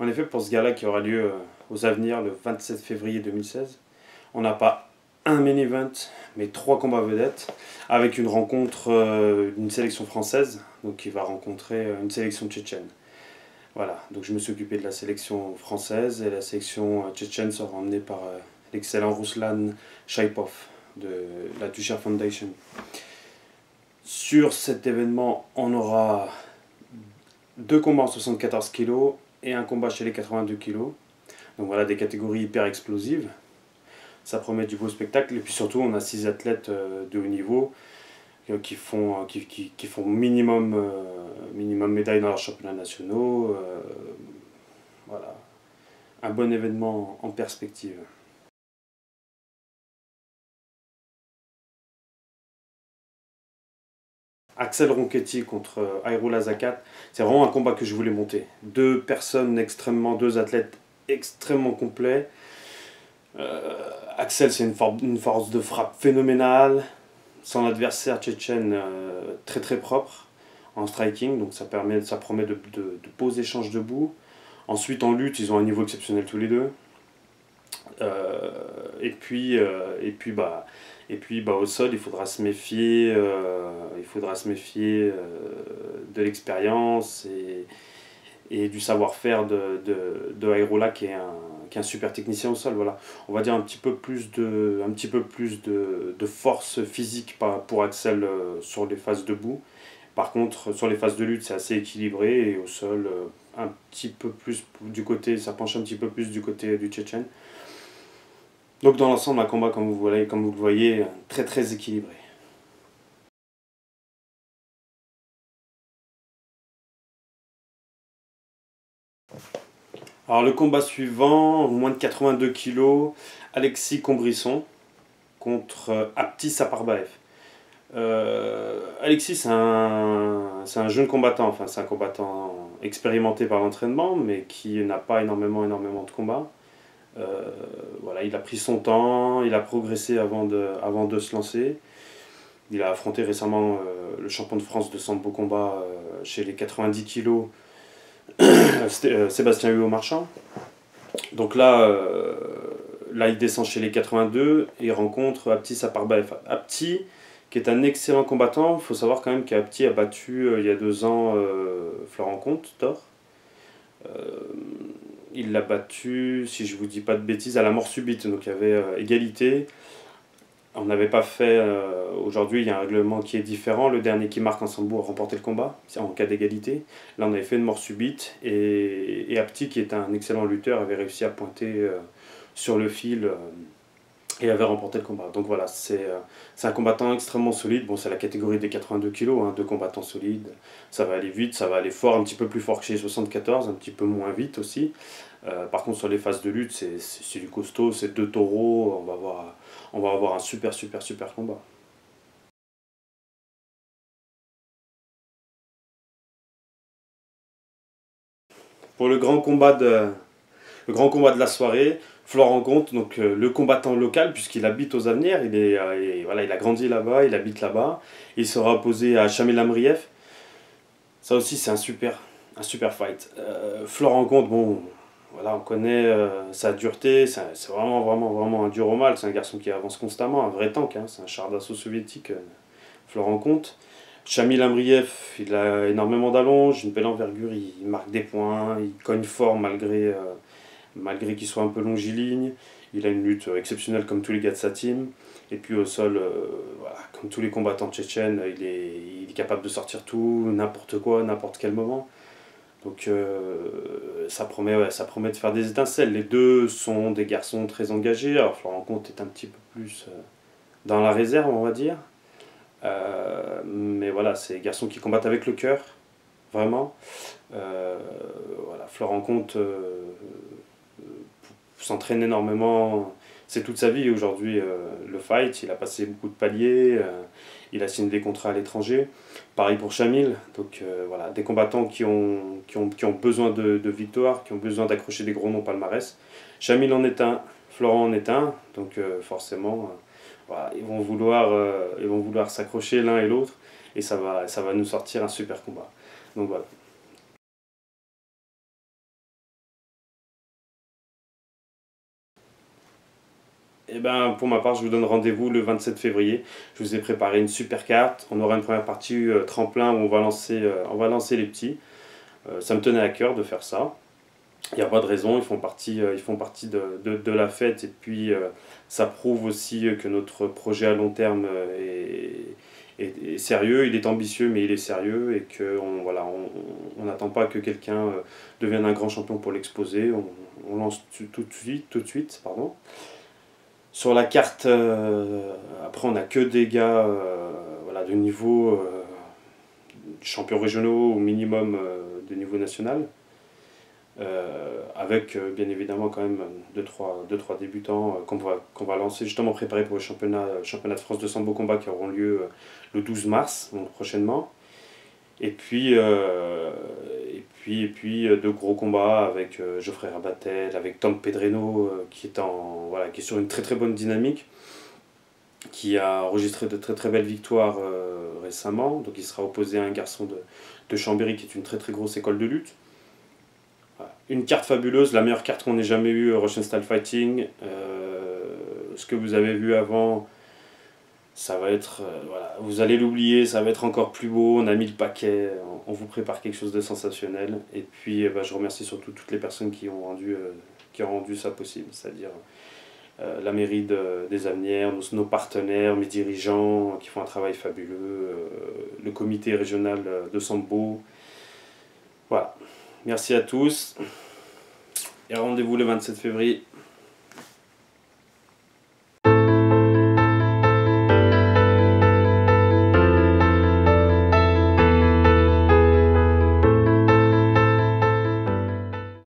En effet, pour ce gala qui aura lieu aux Avenirs le 27 février 2016, on n'a pas un main event, mais 3 combats vedettes, avec une rencontre d'une sélection française, donc qui va rencontrer une sélection tchétchène. Voilà, donc je me suis occupé de la sélection française, et la sélection tchétchène sera emmenée par l'excellent Ruslan Shaipov de la Tusher Foundation. Sur cet événement, on aura 2 combats en 74 kg et un combat chez les 82 kg. Donc voilà, des catégories hyper explosives. Ça promet du beau spectacle. Et puis surtout, on a 6 athlètes de haut niveau qui font minimum médaille dans leurs championnats nationaux. Voilà, un bon événement en perspective. Axel Ronchetti contre Ayrula Zakat, c'est vraiment un combat que je voulais monter. Deux athlètes extrêmement complets. Axel, c'est une force de frappe phénoménale. Son adversaire tchétchène très très propre en striking, donc ça promet de beaux échanges debout. Ensuite en lutte, ils ont un niveau exceptionnel tous les deux. Et puis au sol, il faudra se méfier, de l'expérience et du savoir-faire de Ayrula qui est un super technicien au sol. Voilà. On va dire un petit peu plus de force physique pour Axel sur les phases debout. Par contre, sur les phases de lutte, c'est assez équilibré et au sol, un petit peu plus du côté, ça penche un petit peu plus du côté du Tchétchène. Donc dans l'ensemble, un combat, comme vous le voyez, très très équilibré. Alors le combat suivant, moins de 82 kg, Alexis Combrisson contre Apti Saparbaev. Alexis, c'est un jeune combattant, enfin c'est un combattant expérimenté par l'entraînement, mais qui n'a pas énormément de combats. Voilà, il a pris son temps, il a progressé avant de se lancer. Il a affronté récemment le champion de France de sambo combat chez les 90 kg, Sébastien Huot-Marchand. Donc là, il descend chez les 82 et il rencontre Apti Saparbaev. Apti, qui est un excellent combattant, il faut savoir quand même qu'Apti a battu il y a 2 ans Florent Comte d'or. Il l'a battu, si je vous dis pas de bêtises, à la mort subite, donc il y avait égalité. On n'avait pas fait. Aujourd'hui, il y a un règlement qui est différent. Le dernier qui marque en sambo a remporté le combat, en cas d'égalité. Là, on avait fait une mort subite. Et Apti, qui est un excellent lutteur, avait réussi à pointer sur le fil et avait remporté le combat. Donc voilà, c'est un combattant extrêmement solide. Bon, c'est la catégorie des 82 kg, hein, 2 combattants solides. Ça va aller vite, ça va aller fort, un petit peu plus fort que chez les 74, un petit peu moins vite aussi. Par contre, sur les phases de lutte, c'est du costaud, c'est 2 taureaux. On va avoir un super combat. Pour le grand combat de la soirée, Florent Comte, donc le combattant local, puisqu'il habite aux Avenirs, voilà, il a grandi là-bas, il habite là-bas. Il sera opposé à Shamil Amriev. Ça aussi, c'est un super fight. Florent Comte, bon, voilà, on connaît sa dureté, c'est vraiment un dur au mal. C'est un garçon qui avance constamment, un vrai tank, hein, c'est un char d'assaut soviétique, Florent Comte. Shamil Amriev, il a énormément d'allonge, une belle envergure, il marque des points, il cogne fort malgré qu'il soit un peu longiligne. Il a une lutte exceptionnelle comme tous les gars de sa team. Et puis au sol, voilà, comme tous les combattants tchétchènes, il est capable de sortir tout, n'importe quoi, n'importe quel moment. Donc ça promet de faire des étincelles. Les deux sont des garçons très engagés. Alors Florent Comte est un petit peu plus dans la réserve, on va dire. Mais voilà, c'est des garçons qui combattent avec le cœur, vraiment. Voilà, Florent Comte s'entraîne énormément. C'est toute sa vie aujourd'hui le fight. Il a passé beaucoup de paliers. Il a signé des contrats à l'étranger. Pareil pour Shamil. Donc voilà, des combattants qui ont besoin de victoire, qui ont besoin d'accrocher des gros noms palmarès. Shamil en est un, Florent en est un. Donc forcément, voilà, ils vont vouloir s'accrocher l'un et l'autre. Et ça va nous sortir un super combat. Donc voilà. Et ben, pour ma part, je vous donne rendez-vous le 27 février. Je vous ai préparé une super carte. On aura une première partie tremplin où on va lancer les petits. Ça me tenait à cœur de faire ça. Il n'y a pas de raison, ils font partie de la fête. Et puis, ça prouve aussi que notre projet à long terme est sérieux. Il est ambitieux, mais il est sérieux. Et qu'on voilà, on n'attend pas que quelqu'un devienne un grand champion pour l'exposer. On lance tout de suite, pardon. Sur la carte, après, on n'a que des gars voilà, de niveau champions régionaux au minimum de niveau national. Avec bien évidemment quand même deux, trois débutants qu'on va lancer justement préparés pour le championnat de France de sambo combat qui auront lieu le 12 mars, donc prochainement. Et puis, deux gros combats avec Geoffrey Rabatel, avec Tom Pedreno voilà, qui est sur une très très bonne dynamique, qui a enregistré de très très belles victoires récemment. Donc il sera opposé à un garçon de Chambéry qui est une très très grosse école de lutte. Une carte fabuleuse, la meilleure carte qu'on ait jamais eue, Russian Style Fighting. Ce que vous avez vu avant, ça va être, voilà, vous allez l'oublier, ça va être encore plus beau. On a mis le paquet, on vous prépare quelque chose de sensationnel. Et puis, je remercie surtout toutes les personnes qui ont rendu ça possible, c'est-à-dire la mairie des Avenières, nos partenaires, mes dirigeants qui font un travail fabuleux, le comité régional de Sambo. Voilà. Merci à tous et rendez-vous le 27 février.